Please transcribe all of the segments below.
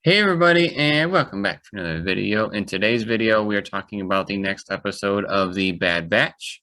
Hey everybody, and welcome back for another video. In today's video, we are talking about the next episode of The Bad Batch.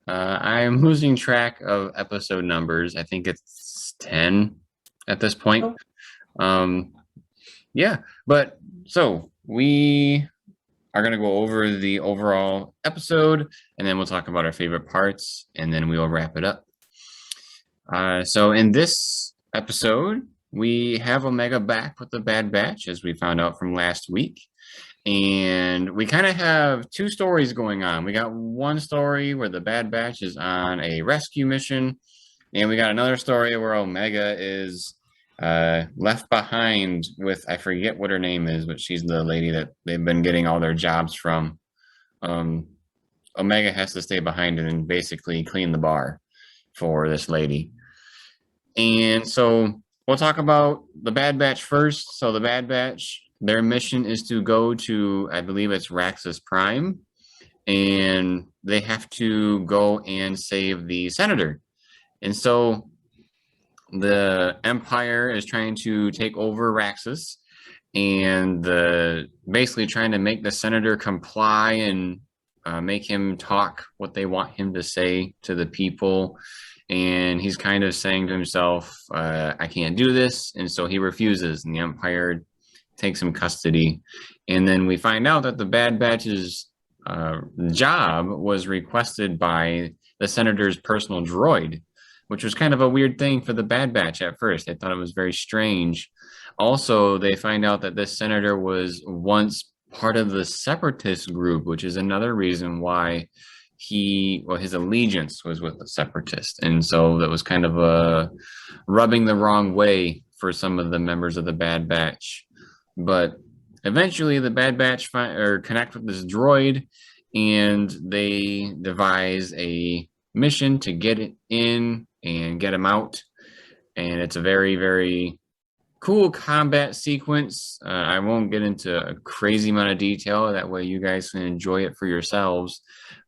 I'm losing track of episode numbers. I think it's 10 at this point. Um, yeah, but so we are going to go over the overall episode, and then we'll talk about our favorite parts, and then we will wrap it up. So in this episode, we have Omega back with the Bad Batch, as we found out from last week. And we kind of have two stories going on. We got one story where the Bad Batch is on a rescue mission, and we got another story where Omega is left behind with, I forget what her name is, but she's the lady that they've been getting all their jobs from. Omega has to stay behind and basically clean the bar for this lady. And so we'll talk about the Bad Batch first. So the Bad Batch, their mission is to go to, I believe it's Raxus Prime, and they have to go and save the Senator. And so the Empire is trying to take over Raxus, and basically trying to make the Senator comply and make him talk what they want him to say to the people. And he's kind of saying to himself, I can't do this. And so he refuses, and the Empire takes him custody. And then we find out that the Bad Batch's job was requested by the Senator's personal droid, which was kind of a weird thing for the Bad Batch at first. They thought it was very strange. Also, they find out that this Senator was once part of the Separatist group, which is another reason why his allegiance was with the Separatists. And so that was kind of rubbing the wrong way for some of the members of the Bad Batch. But eventually the Bad Batch connect with this droid, and they devise a mission to get it in and get him out. And it's a very, very cool combat sequence. I won't get into a crazy amount of detail. That way you guys can enjoy it for yourselves.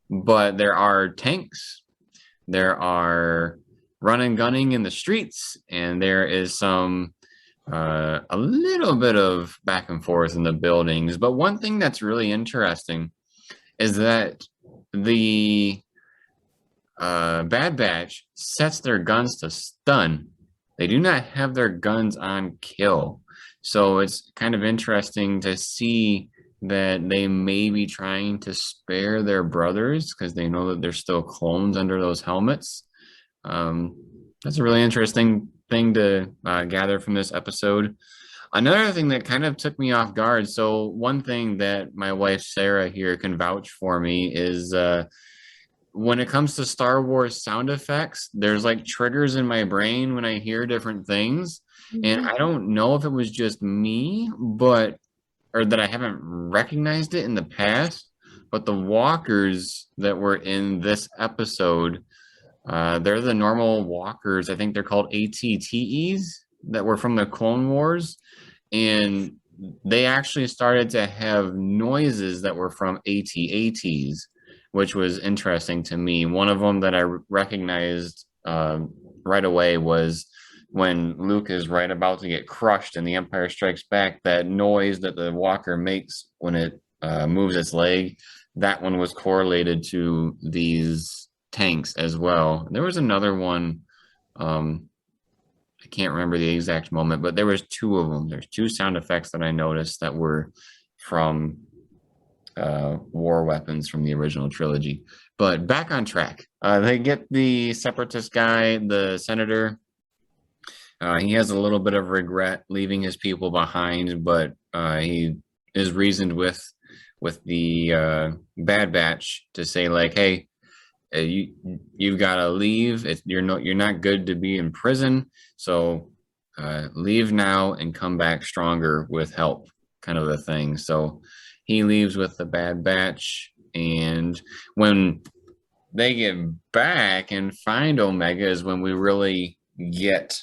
But there are tanks, there are running, gunning in the streets, and there is some a little bit of back and forth in the buildings. But one thing that's really interesting is that the Bad Batch sets their guns to stun. They do not have their guns on kill. So it's kind of interesting to see that they may be trying to spare their brothers because they know that they're still clones under those helmets. That's a really interesting thing to gather from this episode. Another thing that kind of took me off guard. So one thing that my wife Sarah here can vouch for me is when it comes to Star Wars sound effects, there's like triggers in my brain when I hear different things. And I don't know if it was just me, or that I haven't recognized it in the past, but the walkers that were in this episode, they're the normal walkers. I think they're called AT-TEs that were from the Clone Wars. And they actually started to have noises that were from AT-ATs, which was interesting to me. One of them that I recognized right away was when Luke is right about to get crushed and the Empire Strikes Back, that noise that the walker makes when it moves its leg, that one was correlated to these tanks as well. There was another one, I can't remember the exact moment, but there was two of them. There's two sound effects that I noticed that were from war weapons from the original trilogy. But back on track. They get the Separatist guy, the Senator. He has a little bit of regret leaving his people behind, but he is reasoned with the Bad Batch to say like, hey, you've got to leave. You're not good to be in prison, so leave now and come back stronger with help, kind of a thing. So he leaves with the Bad Batch, and when they get back and find Omega is when we really get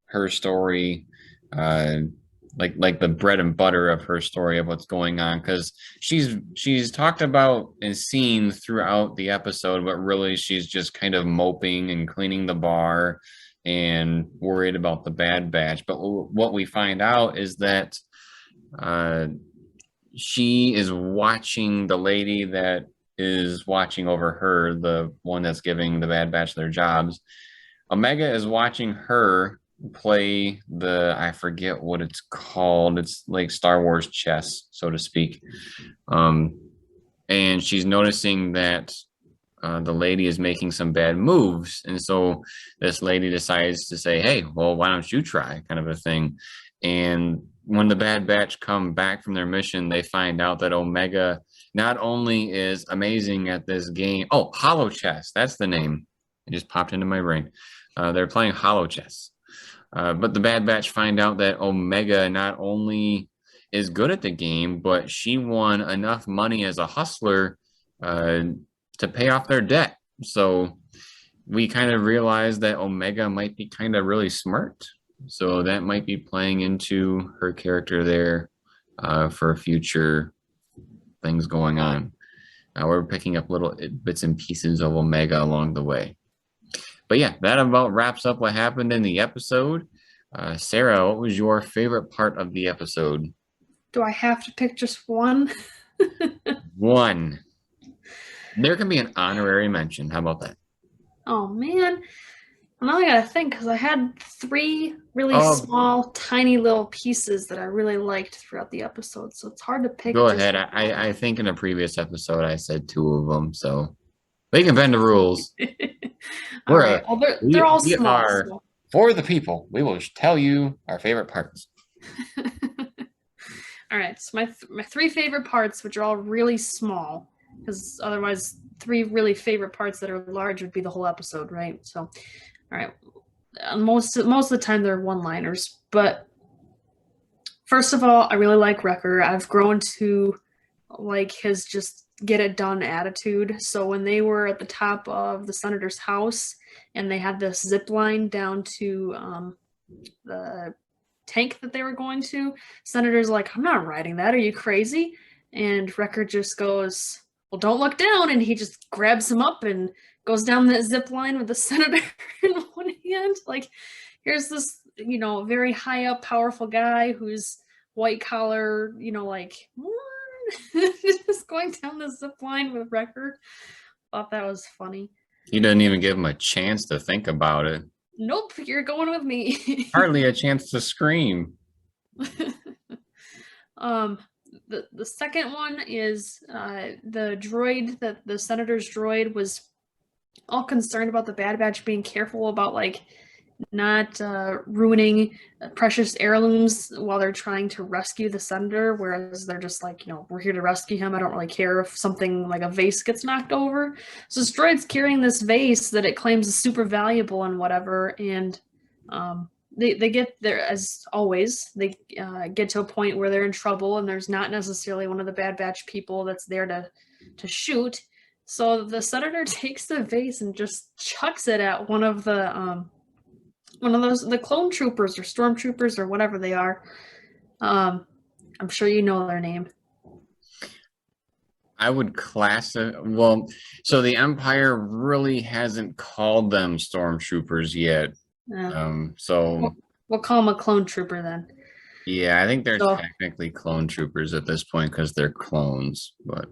her story, like the bread and butter of her story of what's going on, because she's talked about and seen throughout the episode, but really she's just kind of moping and cleaning the bar and worried about the Bad Batch. But what we find out is that Uh, she is watching the lady that is watching over her, the one that's giving the Bad Batch their jobs. Omega is watching her play I forget what it's called. It's like Star Wars chess, so to speak. Um, and she's noticing that the lady is making some bad moves. And so this lady decides to say, hey, well, why don't you try? Kind of a thing. And when the Bad Batch come back from their mission, they find out that Omega not only is amazing at this game. Oh, Hollow Chess. That's the name. It just popped into my brain. They're playing Hollow Chess. But the Bad Batch find out that Omega not only is good at the game, but she won enough money as a hustler uh, to pay off their debt. So we kind of realized that Omega might be kind of really smart. So that might be playing into her character there for future things going on. We're picking up little bits and pieces of Omega along the way. But yeah, that about wraps up what happened in the episode. Sarah, what was your favorite part of the episode? Do I have to pick just one? One. There can be an honorary mention. How about that? Oh man. Now I gotta think because I had three really small, tiny little pieces that I really liked throughout the episode. So it's hard to pick. Go ahead. I think in a previous episode I said two of them, so they can bend the rules. All right. Well, they're all small. So. For the people, we will tell you our favorite parts. All right. So my three favorite parts, which are all really small, because otherwise three really favorite parts that are large would be the whole episode, right? So, all right. Most of the time they're one-liners, but first of all, I really like Wrecker. I've grown to like his just get it done attitude. So when they were at the top of the senator's house and they had this zip line down to the tank that they were going to, Senator's like, I'm not riding that. Are you crazy? And Wrecker just goes, well, don't look down. And he just grabs him up and goes down that zip line with the senator in one hand. Like, here's this, very high up, powerful guy who's white collar, like, just going down the zip line with Wrecker. Thought that was funny. He doesn't even give him a chance to think about it. Nope, you're going with me. Hardly a chance to scream. The second one is the droid, that the senator's droid was all concerned about the Bad Batch being careful about like not ruining precious heirlooms while they're trying to rescue the senator, whereas they're just like, we're here to rescue him. I don't really care if something like a vase gets knocked over. So this droid's carrying this vase that it claims is super valuable and whatever, and they get there, as always, they get to a point where they're in trouble and there's not necessarily one of the Bad Batch people that's there to shoot. So the senator takes the vase and just chucks it at one of the clone troopers or stormtroopers or whatever they are. I'm sure you know their name. I would class it. Well, so the Empire really hasn't called them stormtroopers yet. So we'll call them a clone trooper then. Yeah, I think they're technically clone troopers at this point because they're clones, but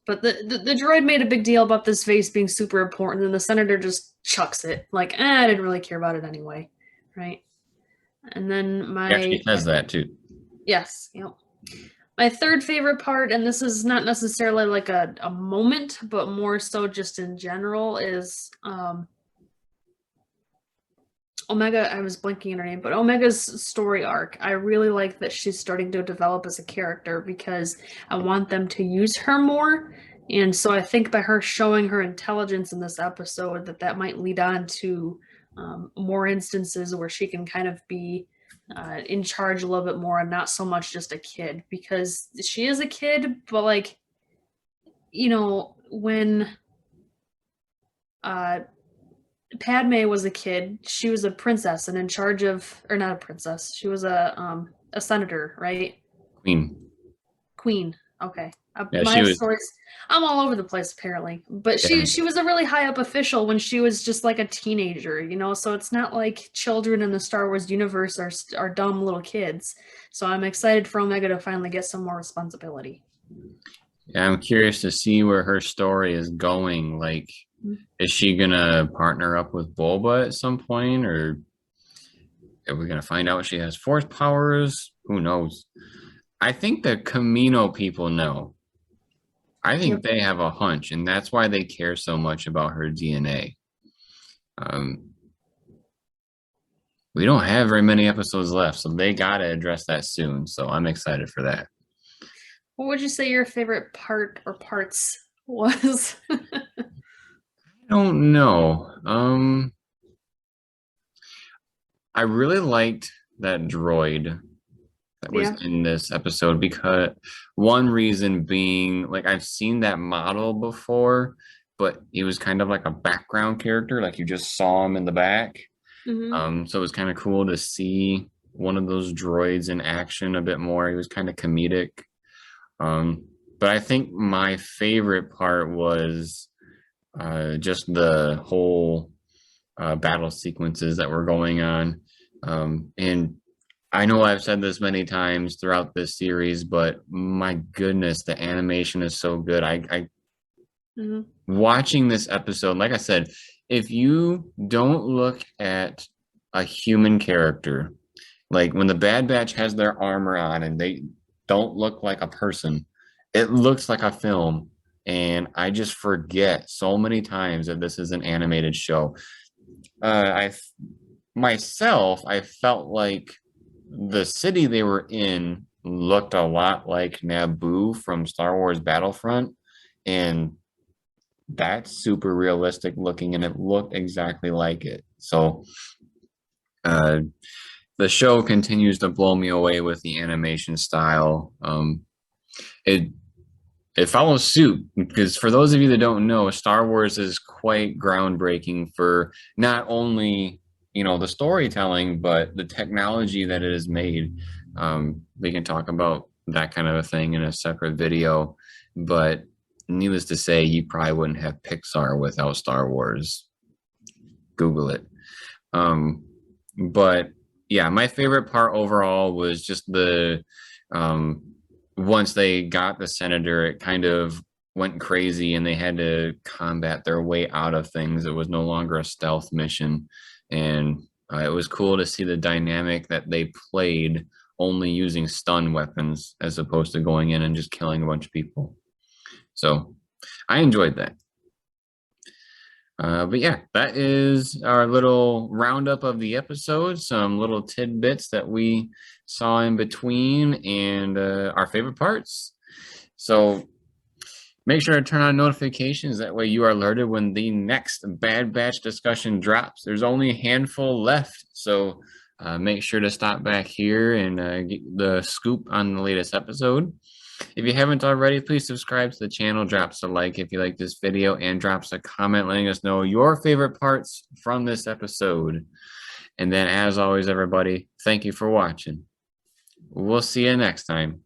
the droid made a big deal about this vase being super important, and the senator just chucks it. Like, I didn't really care about it anyway, right? And then he actually says that too. Yes, yep. My third favorite part, and this is not necessarily like a moment, but more so just in general, is Omega. I was blanking on her name, but Omega's story arc. I really like that she's starting to develop as a character because I want them to use her more. And so I think by her showing her intelligence in this episode, that might lead on to more instances where she can kind of be in charge a little bit more and not so much just a kid, because she is a kid, but like, when Padme was a kid, she was a princess and in charge of, or not a princess, she was a senator, right? Queen. Okay. Yeah, she My was. stories, I'm all over the place apparently, but Yeah, she was a really high up official when she was just like a teenager, you know. So it's not like children in the Star Wars universe are dumb little kids. So I'm excited for Omega to finally get some more responsibility. yeah, I'm curious to see where her story is going. Like, is she gonna partner up with Boba at some point, or are we gonna find out she has force powers? Who knows? I think the Camino people know. I think Yep. they have a hunch, and that's why they care so much about her DNA. Um, we don't have very many episodes left, so they gotta address that soon. So I'm excited for that. What would you say your favorite part or parts was? I don't know. I really liked that droid that was Yeah. in this episode because one reason being like I've seen that model before, but he was kind of like a background character, like you just saw him in the back. Hmm. So it was kind of cool to see one of those droids in action a bit more. He was kind of comedic. But I think my favorite part was just the whole battle sequences that were going on. And I know I've said this many times throughout this series, but my goodness, the animation is so good. I Hmm. watching this episode, like I said, if you don't look at a human character, like when the Bad Batch has their armor on and they don't look like a person, it looks like a film. And I just forget so many times that this is an animated show. I myself, I felt like the city they were in looked a lot like Naboo from Star Wars Battlefront, and that's super realistic looking, and it looked exactly like it. So, uh, the show continues to blow me away with the animation style. It it follows suit because for those of you that don't know, Star Wars is quite groundbreaking for not only the storytelling, but the technology that it has made. We can talk about that kind of a thing in a separate video, but needless to say, you probably wouldn't have Pixar without Star Wars. Google it. Um, but yeah, my favorite part overall was just the um, once they got the senator, it kind of went crazy and they had to combat their way out of things. It was no longer a stealth mission. And it was cool to see the dynamic that they played only using stun weapons as opposed to going in and just killing a bunch of people. So I enjoyed that. But yeah, that is our little roundup of the episode, some little tidbits that we saw in between and our favorite parts. So make sure to turn on notifications. That way you are alerted when the next Bad Batch discussion drops. There's only a handful left. So make sure to stop back here and get the scoop on the latest episode. If you haven't already, please subscribe to the channel, drop us a like if you like this video, and drop us a comment letting us know your favorite parts from this episode. And then, as always, everybody, thank you for watching. We'll see you next time.